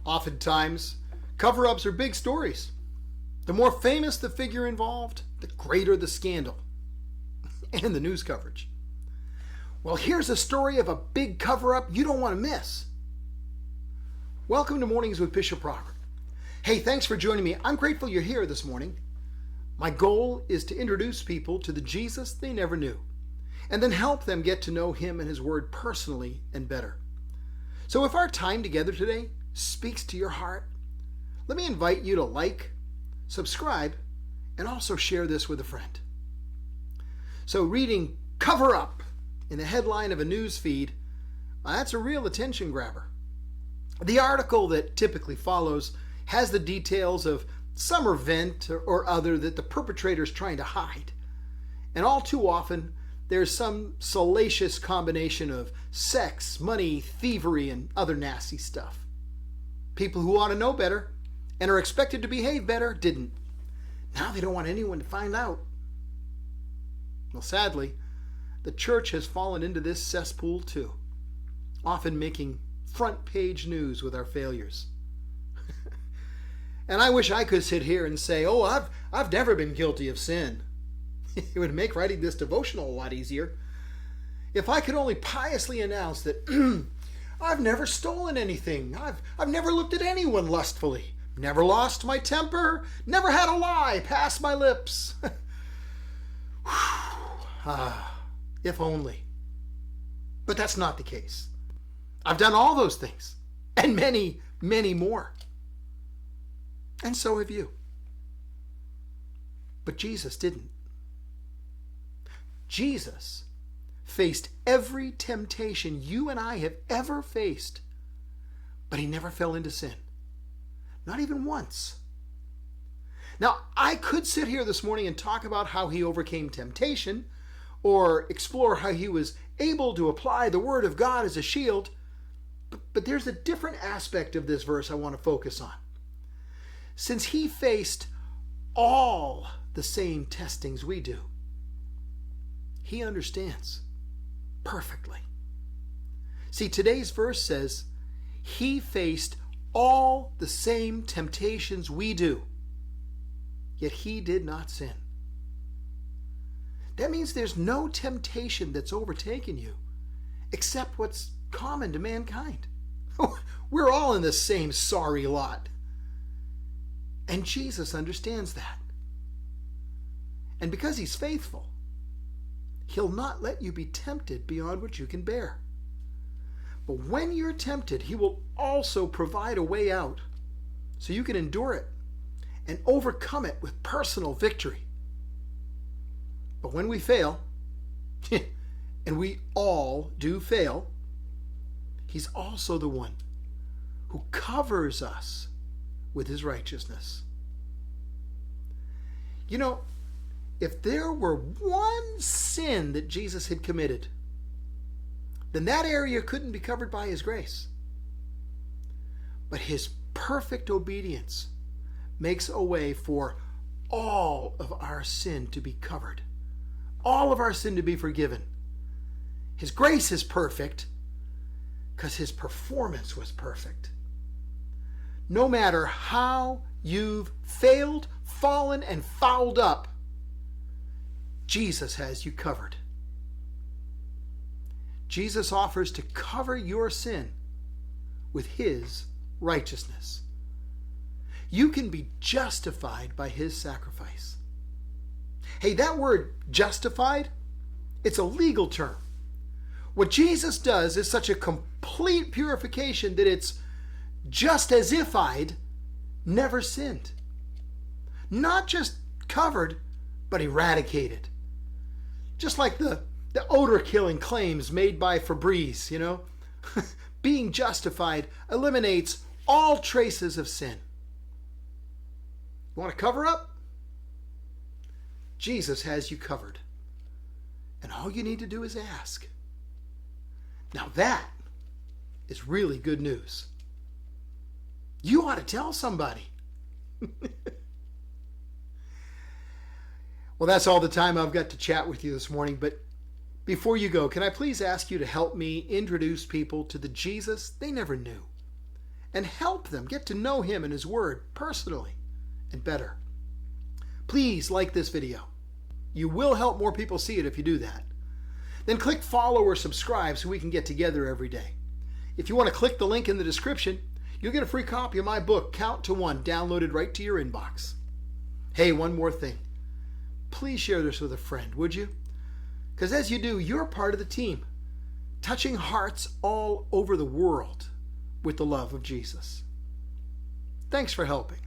Oftentimes, cover-ups are big stories. The more famous the figure involved, the greater the scandal and the news coverage. Well, here's a story of a big cover-up you don't want to miss. Welcome to Mornings with Bishop Robert. Hey, thanks for joining me. I'm grateful you're here this morning. My goal is to introduce people to the Jesus they never knew, and then help them get to know Him and His Word personally and better. So if our time together today speaks to your heart, let me invite you to like, subscribe, and also share this with a friend. So reading "cover up" in the headline of a news feed, that's a real attention grabber. The article that typically follows has the details of some event or other that the perpetrator is trying to hide. And all too often, there's some salacious combination of sex, money, thievery, and other nasty stuff. People who ought to know better and are expected to behave better didn't. Now they don't want anyone to find out. Well, sadly, the church has fallen into this cesspool too, often making front page news with our failures. And I wish I could sit here and say, I've never been guilty of sin. It would make writing this devotional a lot easier. If I could only piously announce that I've never stolen anything, I've never looked at anyone lustfully, never lost my temper, never had a lie pass my lips. If only. But that's not the case. I've done all those things, and many, many more. And so have you. But Jesus didn't. Jesus faced every temptation you and I have ever faced, but He never fell into sin. Not even once. Now, I could sit here this morning and talk about how He overcame temptation, or explore how He was able to apply the Word of God as a shield, but there's a different aspect of this verse I want to focus on. Since He faced all the same testings we do, He understands perfectly. See, today's verse says He faced all the same temptations we do, yet He did not sin. That means there's no temptation that's overtaken you except what's common to mankind. We're all in the same sorry lot. And Jesus understands that. And because He's faithful, He'll not let you be tempted beyond what you can bear. But when you're tempted, He will also provide a way out so you can endure it and overcome it with personal victory. But when we fail, and we all do fail, He's also the one who covers us with His righteousness. You know, if there were one sin that Jesus had committed, then that area couldn't be covered by His grace. But His perfect obedience makes a way for all of our sin to be covered, all of our sin to be forgiven. His grace is perfect because His performance was perfect. No matter how you've failed, fallen, and fouled up, Jesus has you covered. Jesus offers to cover your sin with His righteousness. You can be justified by His sacrifice. Hey, that word justified, it's a legal term. What Jesus does is such a complete purification that it's just as if I'd never sinned. Not just covered, but eradicated. Just like the odor-killing claims made by Febreze, you know? Being justified eliminates all traces of sin. You want to cover up? Jesus has you covered. And all you need to do is ask. Now that is really good news. You ought to tell somebody. Well, that's all the time I've got to chat with you this morning, but before you go, can I please ask you to help me introduce people to the Jesus they never knew? and help them get to know Him and His Word personally and better. Please like this video. You will help more people see it if you do that. Then click follow or subscribe so we can get together every day. If you want to click the link in the description, you'll get a free copy of my book, Count to One, downloaded right to your inbox. Hey, one more thing. Please share this with a friend, would you? Because as you do, you're part of the team, touching hearts all over the world with the love of Jesus. Thanks for helping.